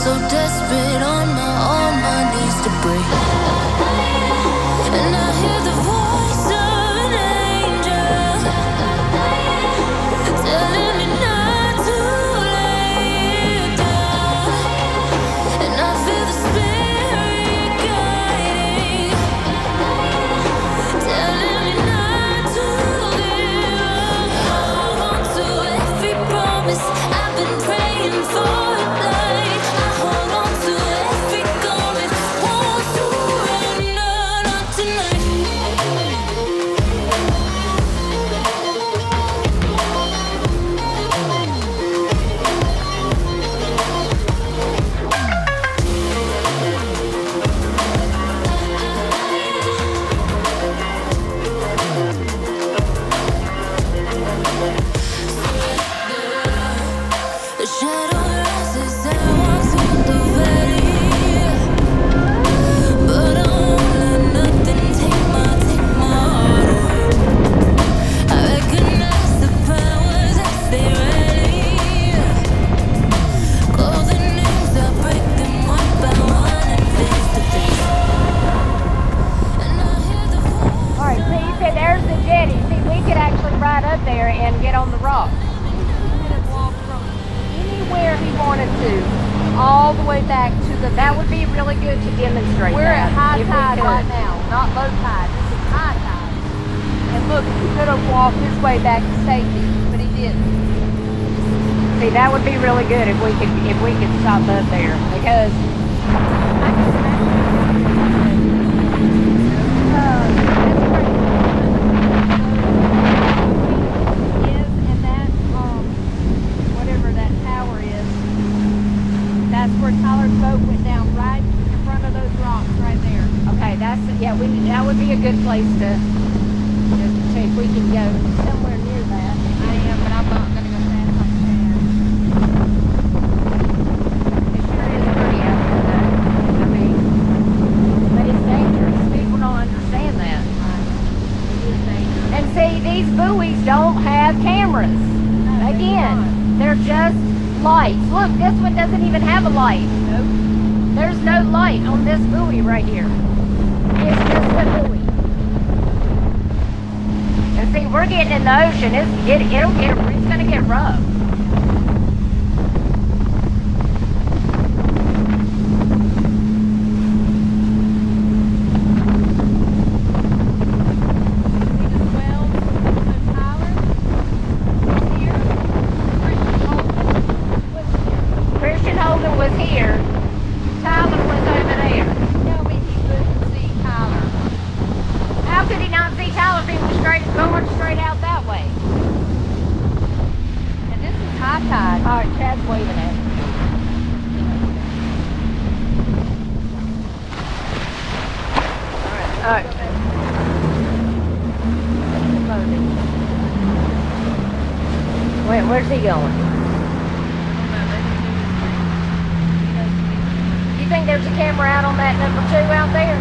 so desperate on my knees to break. And I hear the voice of an angel telling me not to lay down. And I feel the spirit guiding, telling me not to give up. Hold on to every promise I've been praying for at night. I hold on to every garment, won't surrender, not tonight. The shadow rises and walks on the valley, but I won't let nothing take my heart away. I recognize the powers as they rally, call the names, I break them one by one and face to face. And I hear the voice. Alright, so you said there's the jetty. See, we could actually ride up there and get on the rock. Anywhere he wanted to, all the way back to the beach. That would be really good to demonstrate. We're at high tide right now, not low tide. This is high tide. And look, he could have walked his way back to safety, but he didn't. See, that would be really good if we could stop up there, because that's where Tyler's boat went down, right in front of those rocks right there. Okay, that would be a good place to see if we can go somewhere near that. I am, but I'm not going to go fast like that. It sure is pretty out there, though. I mean, but it's dangerous. People don't understand that. It is dangerous. And see, these buoys don't have cameras. No, again, they're just lights. Look, this one doesn't even have a light. Nope. There's no light on this buoy right here. It's just a buoy. And see, we're getting in the ocean. It's gonna get rough. Was here. Tyler was over there. Tell me he couldn't see Tyler. How could he not see Tyler if he was going straight out that way? And this is high tide. Alright, Chad's waving at me. Alright. Wait, where's he going? You think there's a camera out on that number 2 out there?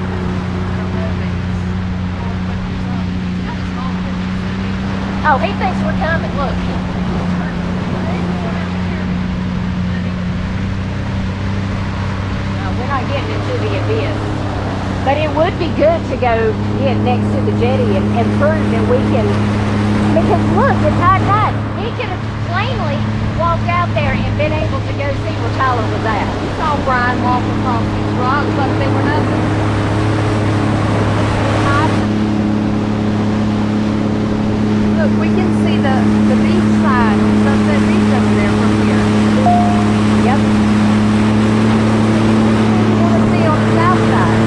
Oh, he thinks we're coming. Look. No, we're not getting into the abyss. But it would be good to go get next to the jetty and prove that we can. Because look, it's high tide. He could have plainly walked out there and been able to go see where Tyler was at. You saw Brian walk across these rocks like they were nothing. Look, we can see the beach side on Sunset Beach over there from here. Yep. You want to see on the south side.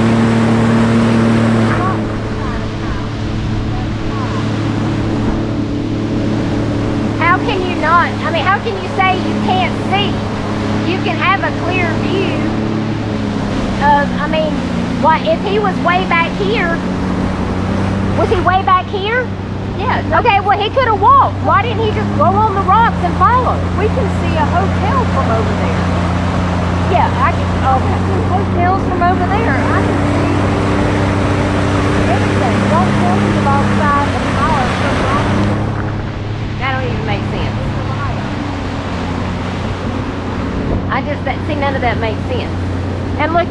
How can you not? I mean, how can you say you can't see? You can have a clear view of, I mean, what if he was way back here? Was he way back here? Yeah. Okay, well, he could have walked. Why didn't he just go on the rocks and follow? We can see a hotel from over there. Yeah, I can. Oh, hotels from over there. I can see everything. Don't tell me about the side of the house. That don't even make sense. I see, none of that makes sense. And look.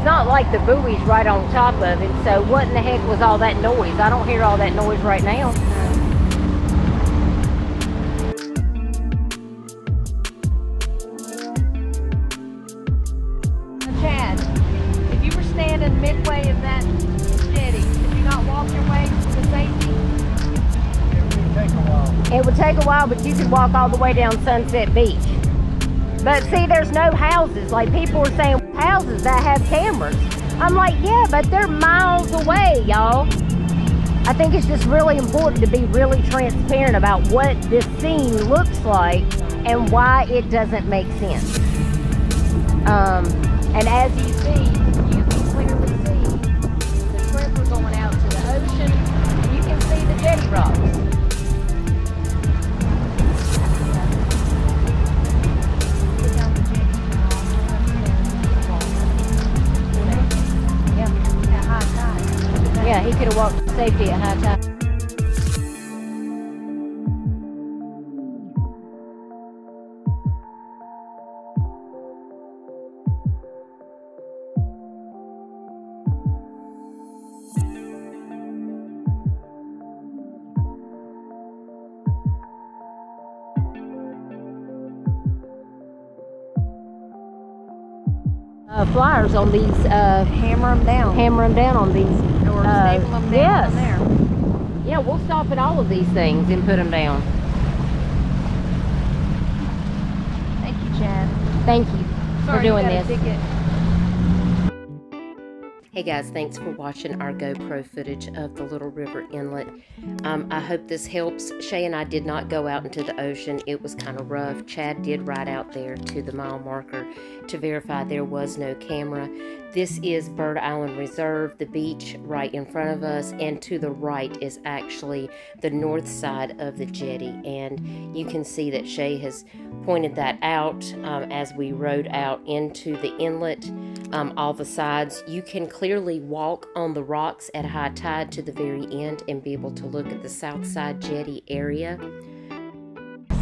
Not like the buoy's right on top of it, so what in the heck was all that noise? I don't hear all that noise right now. Chad, if you were standing midway of that jetty, could you not walk your way to safety? It would take a while. It would take a while, but you could walk all the way down Sunset Beach. But see, there's no houses. Like, people are saying houses that have cameras. I'm like, yeah, but they're miles away, y'all. I think it's just really important to be really transparent about what this scene looks like and why it doesn't make sense. And as you see, you can clearly see the shrimp are going out to the ocean. And you can see the jetty rocks. Yeah, he could have walked to safety at high tide. Flyers on these, hammer them down. Hammer them down on these. Or staple them down on there. Yeah, we'll stop at all of these things and put them down. Thank you, Chad. Thank you for doing this. Hey guys, thanks for watching our GoPro footage of the Little River Inlet. I hope this helps. Shay and I did not go out into the ocean. It was kind of rough. Chad did ride out there to the mile marker to verify there was no camera. This is Bird Island Reserve, the beach right in front of us, and to the right is actually the north side of the jetty. And you can see that Shay has pointed that out as we rode out into the inlet. All the sides, you can clearly walk on the rocks at high tide to the very end and be able to look at the south side jetty area.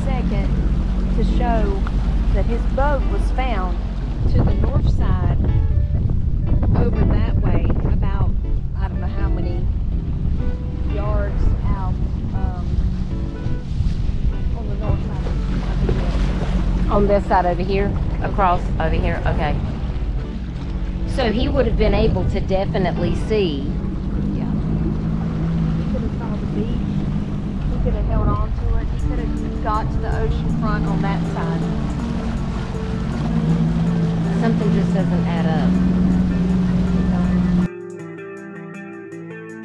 Second, to show that his boat was found to the north side over that way, about, I don't know how many yards out on the north side of the jetty. On this side over here? Across over here? Okay. So he would have been able to definitely see. Yeah. He could have saw the beach. He could have held on to it. He could have got to the ocean front on that side. Something just doesn't add up.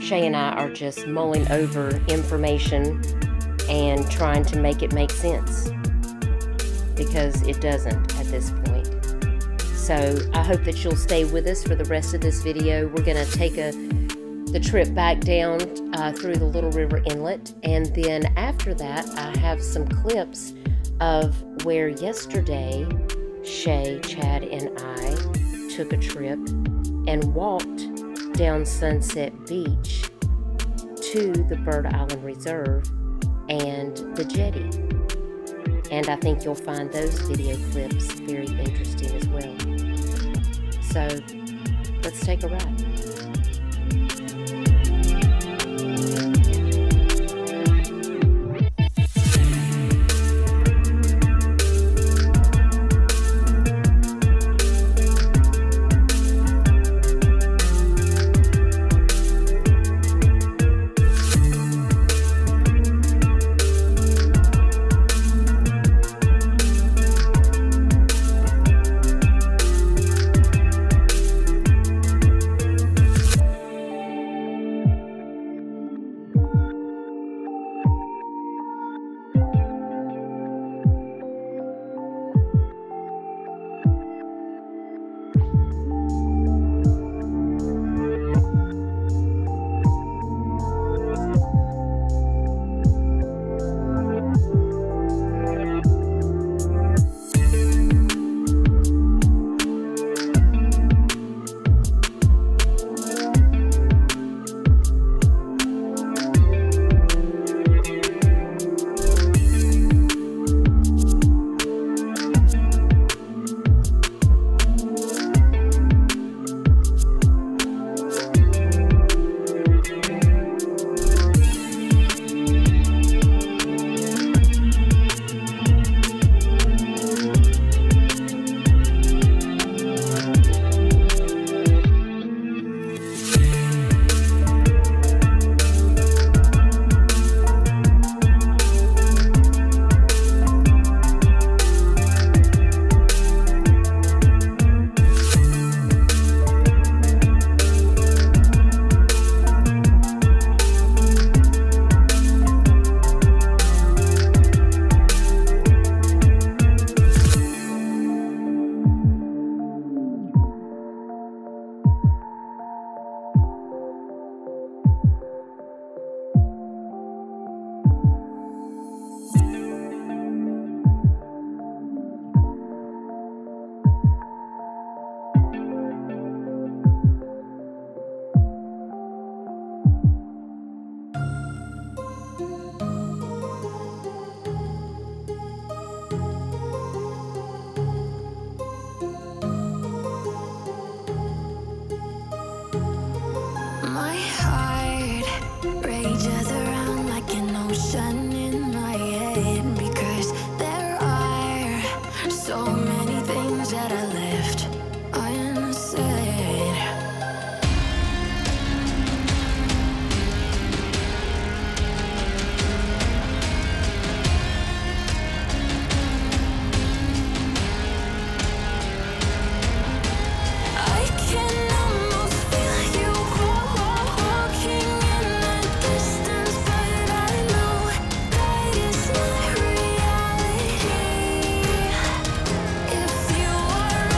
Shay and I are just mulling over information and trying to make it make sense, because it doesn't at this point. So I hope that you'll stay with us for the rest of this video. We're going to take the trip back down through the Little River Inlet, and then after that I have some clips of where yesterday Shay, Chad, and I took a trip and walked down Sunset Beach to the Bird Island Reserve and the Jetty. And I think you'll find those video clips very interesting as well. So let's take a ride. If you are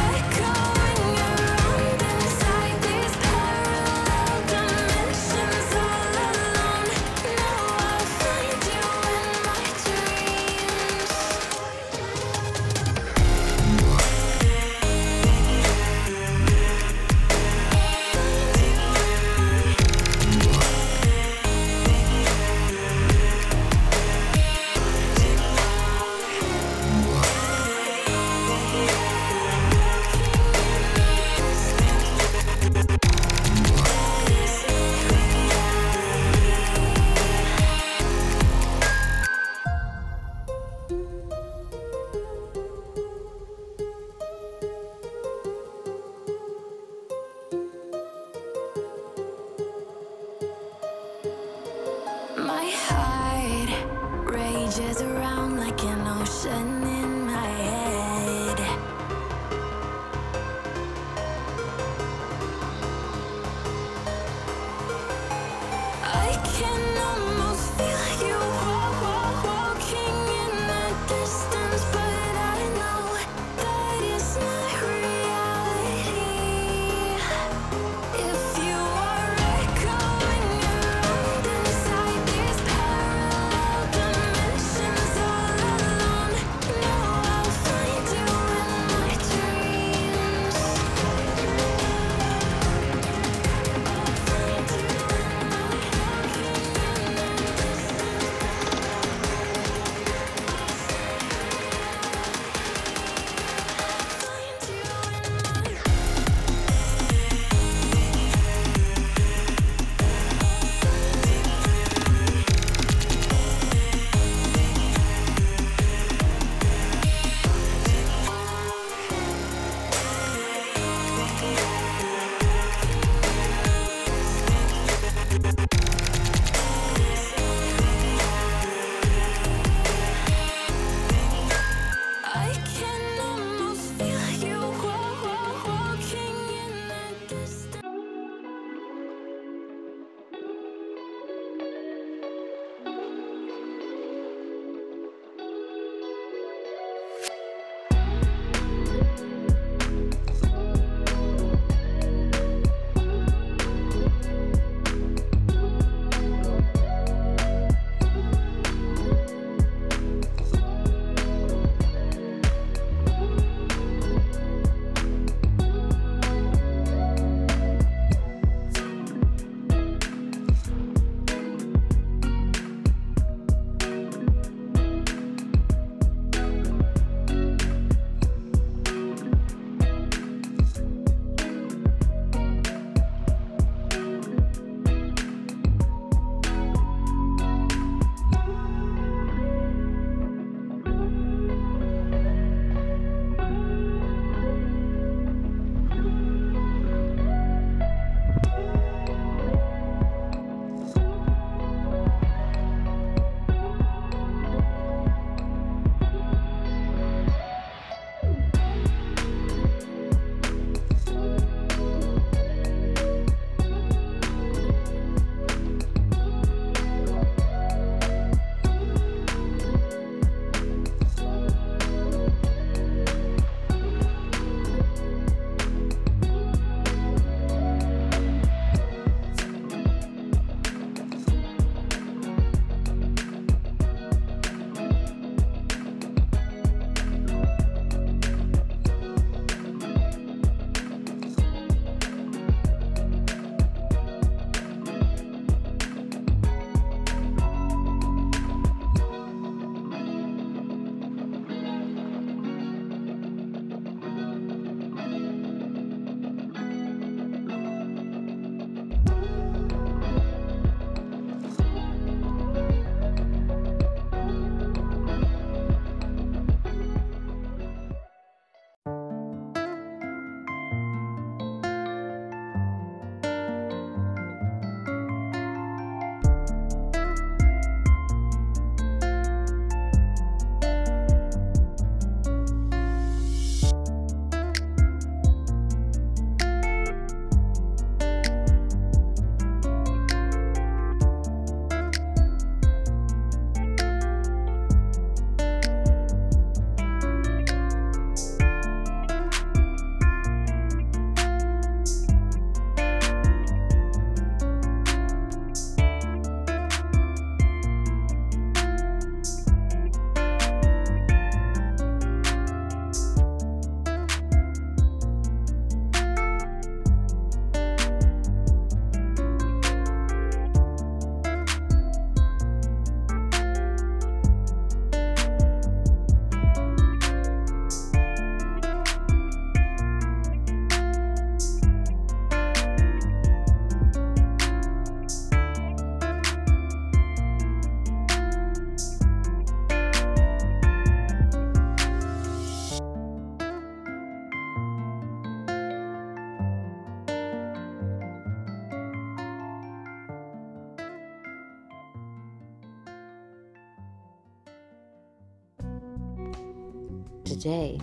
Today,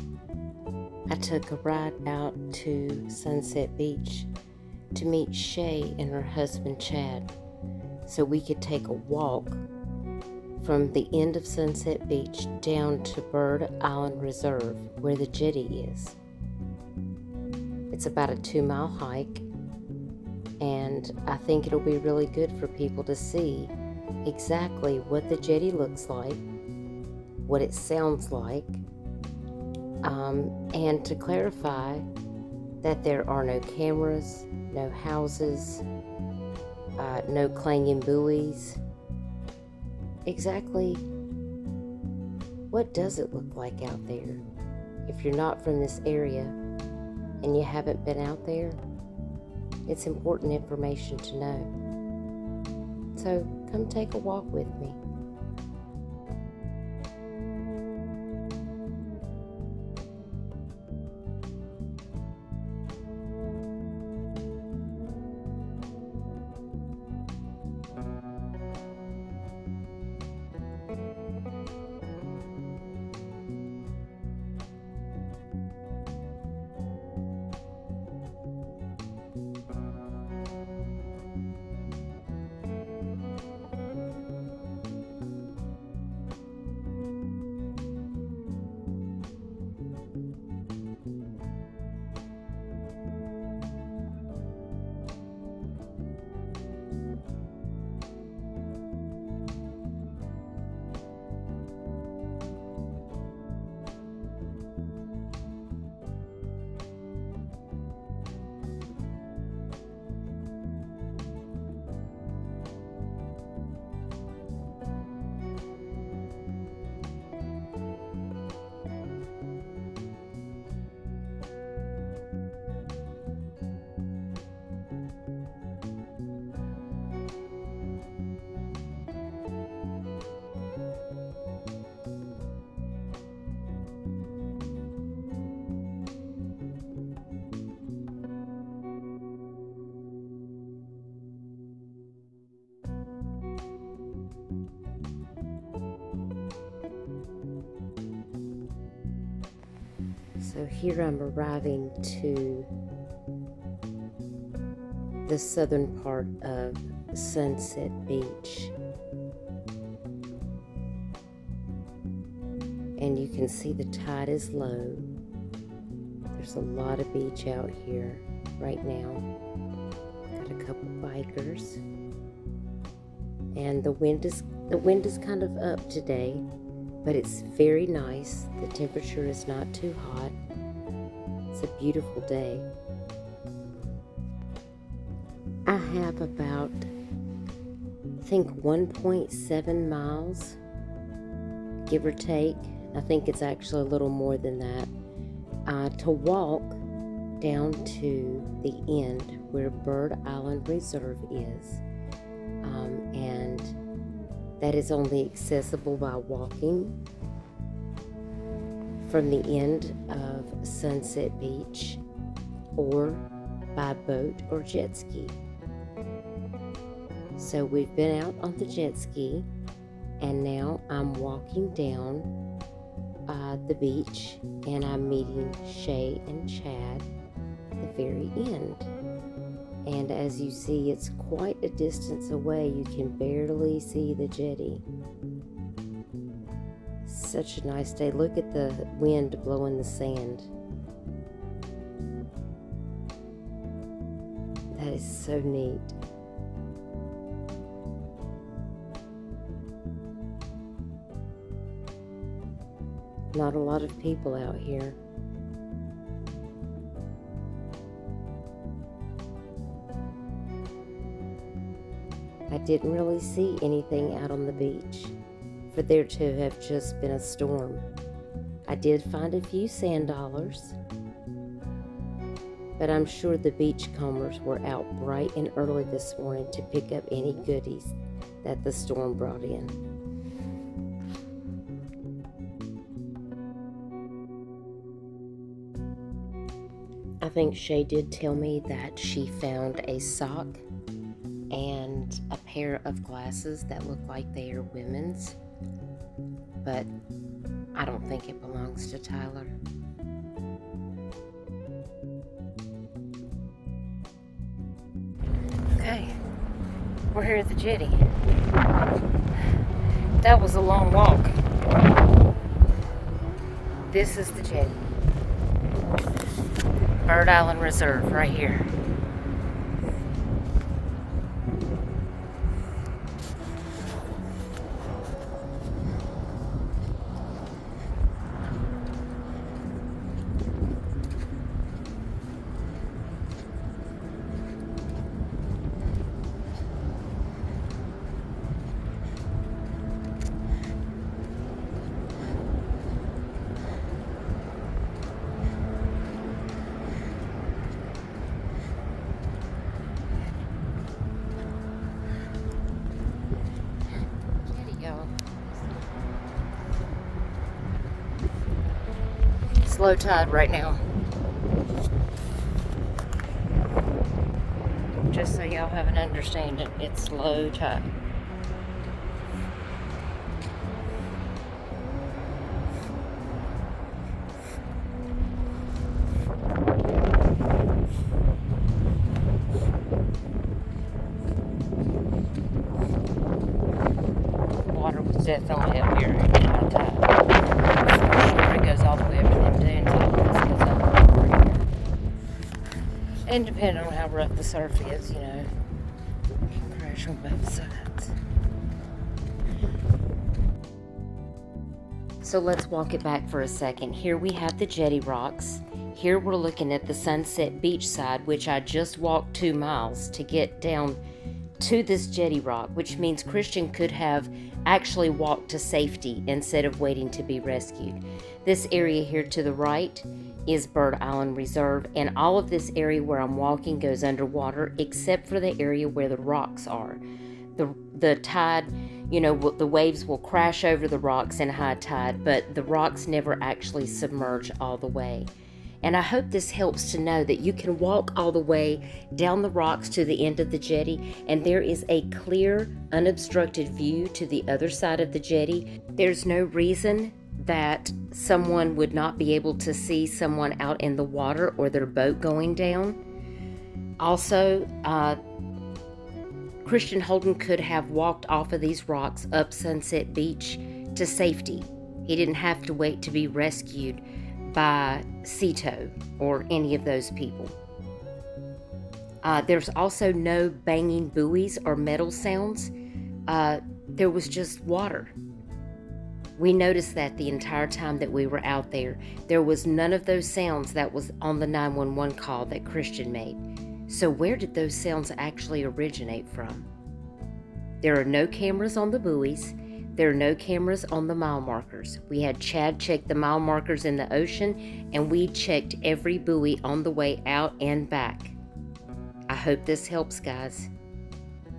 I took a ride out to Sunset Beach to meet Shay and her husband Chad so we could take a walk from the end of Sunset Beach down to Bird Island Reserve where the jetty is. It's about a 2-mile hike, and I think it'll be really good for people to see exactly what the jetty looks like, what it sounds like, and to clarify that there are no cameras, no houses, no clanging buoys. Exactly what does it look like out there? If you're not from this area and you haven't been out there, it's important information to know. So come take a walk with me. So here I'm arriving to the southern part of Sunset Beach. And you can see the tide is low. There's a lot of beach out here right now. Got a couple bikers. And the wind is kind of up today, but it's very nice. The temperature is not too hot. It's a beautiful day. I have about, I think 1.7 miles, give or take. I think it's actually a little more than that, to walk down to the end where Bird Island Reserve is. And that is only accessible by walking from the end of Sunset Beach or by boat or jet ski. So we've been out on the jet ski, and now I'm walking down the beach, and I'm meeting Shay and Chad at the very end. And as you see, it's quite a distance away. You can barely see the jetty. Such a nice day. Look at the wind blowing the sand. That is so neat. Not a lot of people out here. I didn't really see anything out on the beach for there to have just been a storm. I did find a few sand dollars, but I'm sure the beachcombers were out bright and early this morning to pick up any goodies that the storm brought in. I think Shay did tell me that she found a sock and a pair of glasses that look like they are women's, but I don't think it belongs to Tyler. Okay, we're here at the jetty. That was a long walk. This is the jetty. Bird Island Reserve right here. Low tide right now. Just so y'all have an understanding, it's low tide. Water was definitely up here at high tide. It goes all the way up to them day until this goes up over here. And depending on how rough the surf is, you know, you can crash on both sides. So let's walk it back for a second. Here we have the jetty rocks. Here we're looking at the Sunset Beach side, which I just walked 2 miles to get down to this jetty rock, which means Christian could have actually walked to safety instead of waiting to be rescued. This area here to the right is Bird Island Reserve, and all of this area where I'm walking goes underwater except for the area where the rocks are. The tide, you know, the waves will crash over the rocks in high tide, but the rocks never actually submerge all the way. And I hope this helps to know that you can walk all the way down the rocks to the end of the jetty, and there is a clear, unobstructed view to the other side of the jetty. There's no reason that someone would not be able to see someone out in the water or their boat going down. Also, Christian Holden could have walked off of these rocks up Sunset Beach to safety. He didn't have to wait to be rescued by Cito or any of those people. There's also no banging buoys or metal sounds. There was just water. We noticed that the entire time that we were out there. There was none of those sounds that was on the 911 call that Christian made. So where did those sounds actually originate from? There are no cameras on the buoys. There are no cameras on the mile markers. We had Chad check the mile markers in the ocean, and we checked every buoy on the way out and back. I hope this helps, guys.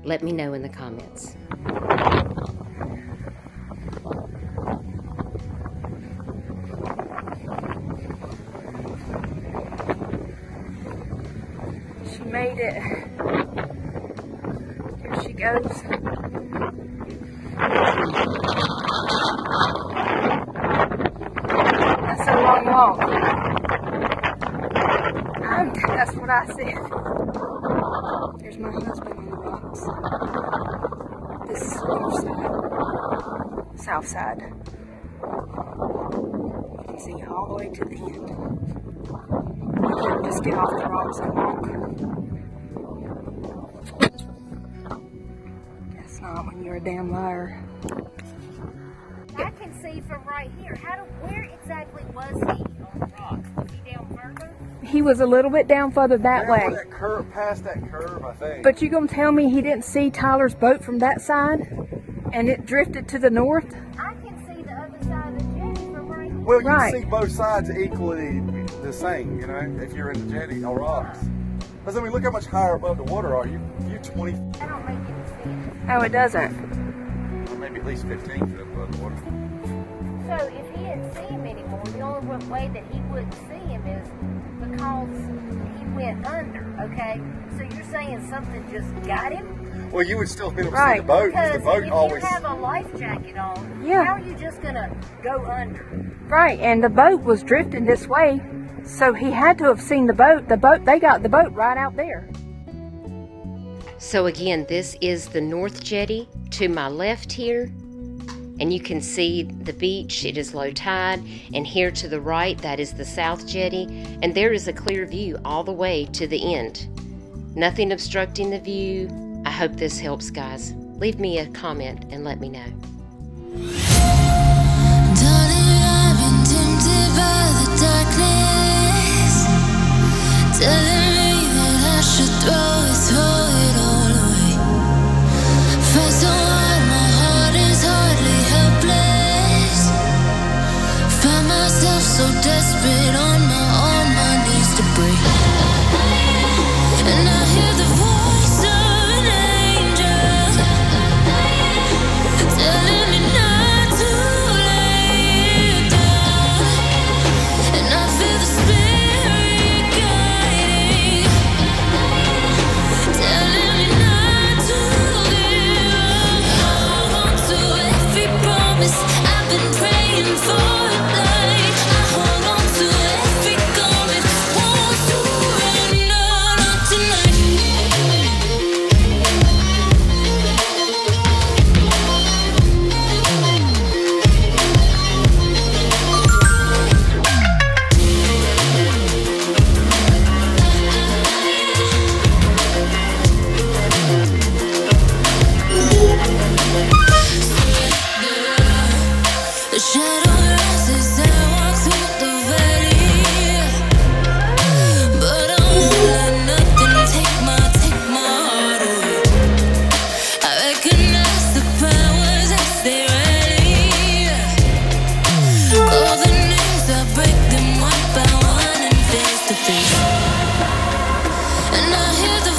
Let me know in the comments. She made it. Here she goes. That's a long walk. That's what I said. There's my husband on the rocks. This is the north side. South side. You can see all the way to the end. You can't just get off the rocks and walk. That's not when you're a damn liar. I can see from right here. Where exactly was he on the rocks? Was he down further? He was a little bit down further that way. That curve, past that curve, I think. But you gonna tell me he didn't see Tyler's boat from that side? And it drifted to the north? I can see the other side of the jetty from right here. Well, you Right. can see both sides equally the same, you know, if you're in the jetty on rocks. Because I mean, look how much higher above the water are you? You're 20, I don't make any sense. Oh, it doesn't. or maybe at least 15 foot above the water. So if he didn't see him anymore, the only way that he wouldn't see him is because he went under, okay? So you're saying something just got him? Well, you would still have been able to Right. see the boat, because Because the boat if always... you have a life jacket on, Yeah. how are you just gonna go under? Right, and the boat was drifting this way, so he had to have seen the boat. They got the boat right out there. So again, this is the North Jetty to my left here, and you can see the beach. It is low tide, and here to the right, that is the South Jetty, and there is a clear view all the way to the end. Nothing obstructing the view. I hope this helps, guys. Leave me a comment and let me know. Darling, I've been tempted by the darkness, telling me that I should throw it all away. Fight so hard, my heart is hardly helpless. Find myself so desperate on my knees to break. And I hear the voice of an angel telling me not to lay down. And I feel the spirit guiding, telling me not to give up. Hold on to every promise I've been praying for at night. I hold on to every garment, won't surrender, not tonight. The shadow rises, I walk through the valley, but I won't let nothing take my heart away. I recognize the powers as they rally. Call the names, I break them one by one and face to face. And I hear the